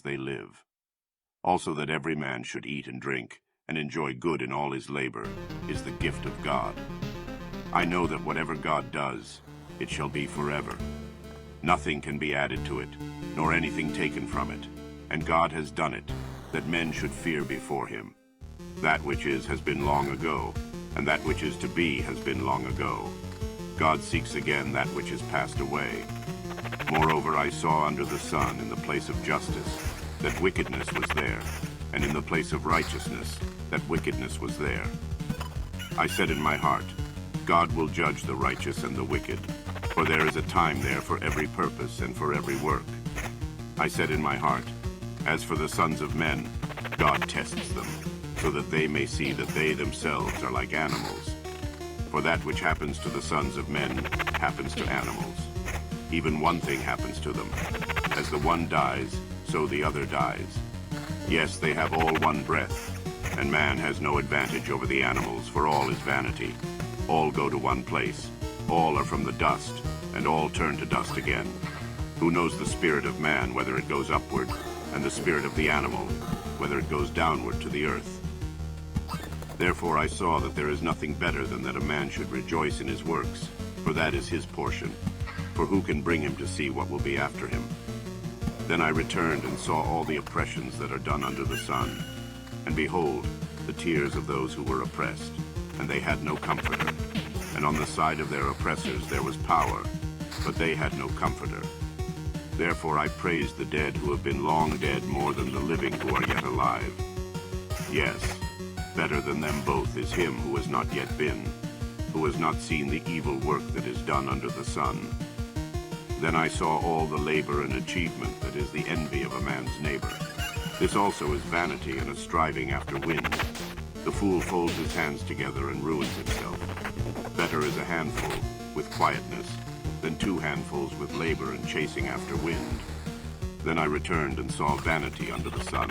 they live. Also that every man should eat and drink, and enjoy good in all his labor, is the gift of God. I know that whatever God does, it shall be forever. Nothing can be added to it, nor anything taken from it. And God has done it, that men should fear before him. That which is has been long ago, and that which is to be has been long ago. God seeks again that which is passed away. Moreover, I saw under the sun, in the place of justice, that wickedness was there, and in the place of righteousness, that wickedness was there. I said in my heart, God will judge the righteous and the wicked, for there is a time there for every purpose and for every work. I said in my heart, as for the sons of men, God tests them, so that they may see that they themselves are like animals. For that which happens to the sons of men happens to animals. Even one thing happens to them. As the one dies, so the other dies. Yes, they have all one breath, and man has no advantage over the animals, for all is vanity. All go to one place. All are from the dust, and all turn to dust again. Who knows the spirit of man, whether it goes upward, and the spirit of the animal, whether it goes downward to the earth? Therefore I saw that there is nothing better than that a man should rejoice in his works, for that is his portion. For who can bring him to see what will be after him? Then I returned and saw all the oppressions that are done under the sun. And behold, the tears of those who were oppressed, and they had no comforter. And on the side of their oppressors there was power, but they had no comforter. Therefore I praised the dead who have been long dead more than the living who are yet alive. Yes, better than them both is him who has not yet been, who has not seen the evil work that is done under the sun. Then I saw all the labor and achievement that is the envy of a man's neighbor. This also is vanity and a striving after wind. The fool folds his hands together and ruins himself. Better is a handful with quietness than two handfuls with labor and chasing after wind. Then I returned and saw vanity under the sun.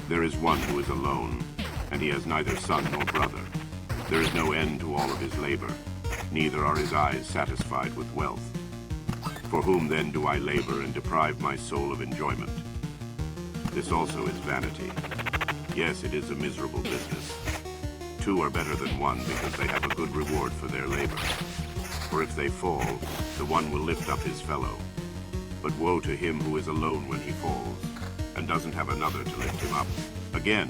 There is one who is alone, and he has neither son nor brother. There is no end to all of his labor, neither are his eyes satisfied with wealth. For whom then do I labor and deprive my soul of enjoyment? This also is vanity. Yes, it is a miserable business. Two are better than one because they have a good reward for their labor. For if they fall, the one will lift up his fellow. But woe to him who is alone when he falls, and doesn't have another to lift him up. Again,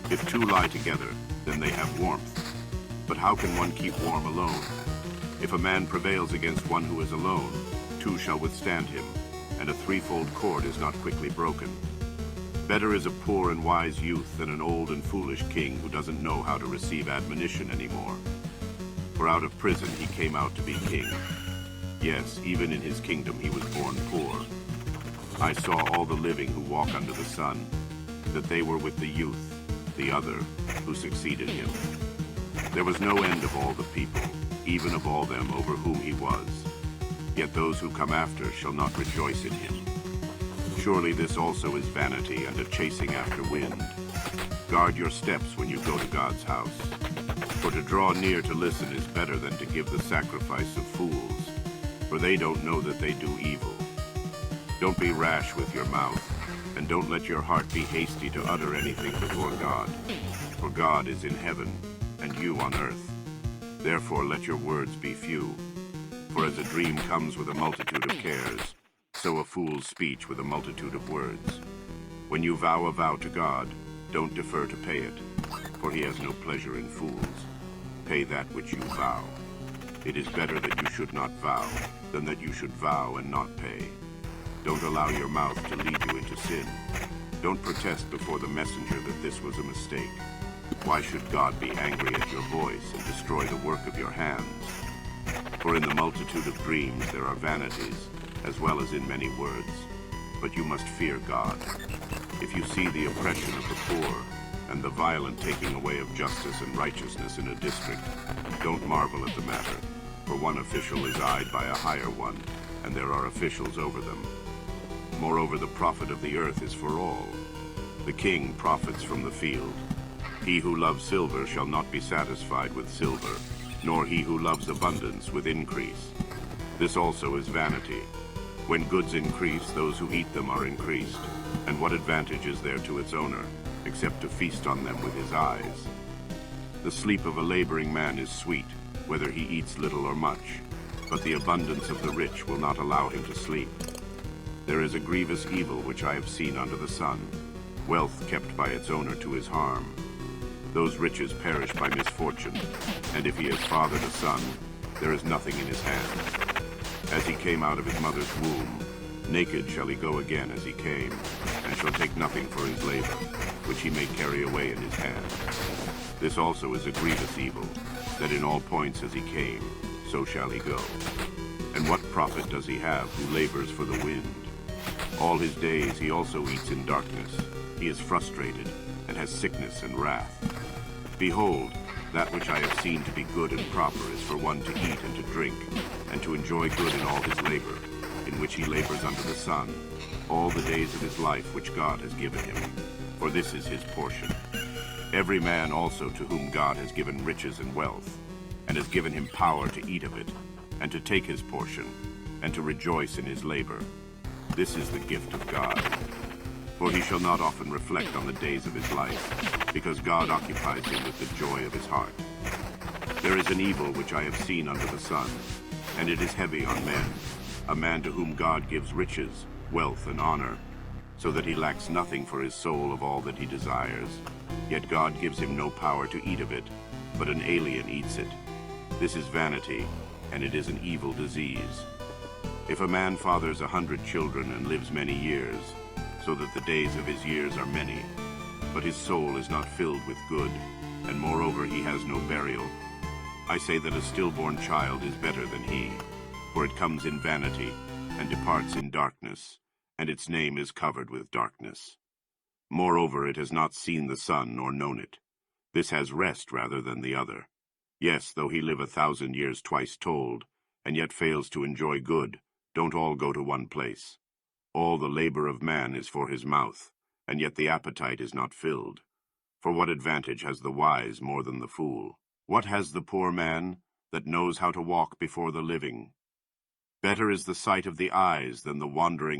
if two lie together, then they have warmth. But how can one keep warm alone? If a man prevails against one who is alone, two shall withstand him, and a threefold cord is not quickly broken. Better is a poor and wise youth than an old and foolish king who doesn't know how to receive admonition anymore. For out of prison he came out to be king. Yes, even in his kingdom he was born poor. I saw all the living who walk under the sun, that they were with the youth, the other, who succeeded him. There was no end of all the people, even of all them over whom he was. Yet those who come after shall not rejoice in him. Surely this also is vanity and a chasing after wind. Guard your steps when you go to God's house. For to draw near to listen is better than to give the sacrifice of fools, for they don't know that they do evil. Don't be rash with your mouth, and don't let your heart be hasty to utter anything before God. For God is in heaven, and you on earth. Therefore let your words be few. For as a dream comes with a multitude of cares, so a fool's speech with a multitude of words. When you vow a vow to God, don't defer to pay it, for he has no pleasure in fools. Pay that which you vow. It is better that you should not vow, than that you should vow and not pay. Don't allow your mouth to lead you into sin. Don't protest before the messenger that this was a mistake. Why should God be angry at your voice and destroy the work of your hands? For in the multitude of dreams there are vanities, as well as in many words. But you must fear God. If you see the oppression of the poor, and the violent taking away of justice and righteousness in a district, don't marvel at the matter, for one official is eyed by a higher one, and there are officials over them. Moreover, the profit of the earth is for all. The king profits from the field. He who loves silver shall not be satisfied with silver, nor he who loves abundance with increase. This also is vanity. When goods increase, those who eat them are increased. And what advantage is there to its owner, except to feast on them with his eyes? The sleep of a laboring man is sweet, whether he eats little or much, but the abundance of the rich will not allow him to sleep. There is a grievous evil which I have seen under the sun, wealth kept by its owner to his harm. Those riches perish by misfortune, and if he has fathered a son, there is nothing in his hand. As he came out of his mother's womb, naked shall he go again as he came, and shall take nothing for his labor, which he may carry away in his hand. This also is a grievous evil, that in all points as he came, so shall he go. And what profit does he have who labors for the wind? All his days he also eats in darkness. He is frustrated, and has sickness and wrath. Behold, that which I have seen to be good and proper is for one to eat and to drink, and to enjoy good in all his labor, in which he labors under the sun, all the days of his life which God has given him. For this is his portion. Every man also to whom God has given riches and wealth, and has given him power to eat of it, and to take his portion, and to rejoice in his labor. This is the gift of God. For he shall not often reflect on the days of his life, because God occupies him with the joy of his heart. There is an evil which I have seen under the sun, and it is heavy on men, a man to whom God gives riches, wealth, and honor, so that he lacks nothing for his soul of all that he desires. Yet God gives him no power to eat of it, but an alien eats it. This is vanity, and it is an evil disease. If a man fathers 100 children and lives many years, so that the days of his years are many, but his soul is not filled with good, and moreover he has no burial, I say that a stillborn child is better than he, for it comes in vanity, and departs in darkness, and its name is covered with darkness. Moreover, it has not seen the sun nor known it. This has rest rather than the other. Yes, though he live 1,000 years twice told, and yet fails to enjoy good, don't all go to one place. All the labor of man is for his mouth, and yet the appetite is not filled. For what advantage has the wise more than the fool? What has the poor man that knows how to walk before the living? Better is the sight of the eyes than the wandering